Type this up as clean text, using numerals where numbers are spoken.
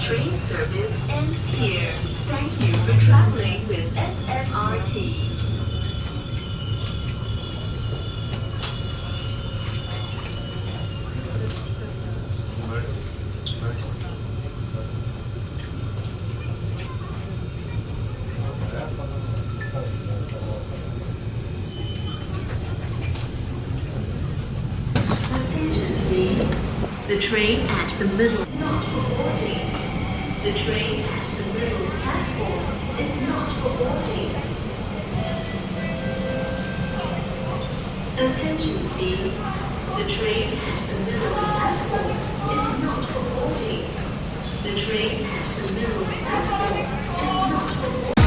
Train service ends here. Thank you for traveling with SMRT. Attention please. The train at the middle is not for boarding. The train at the middle platform is not for boarding. Attention please. The train at the middle platform is not for boarding. The train at the middle platform is not for boarding.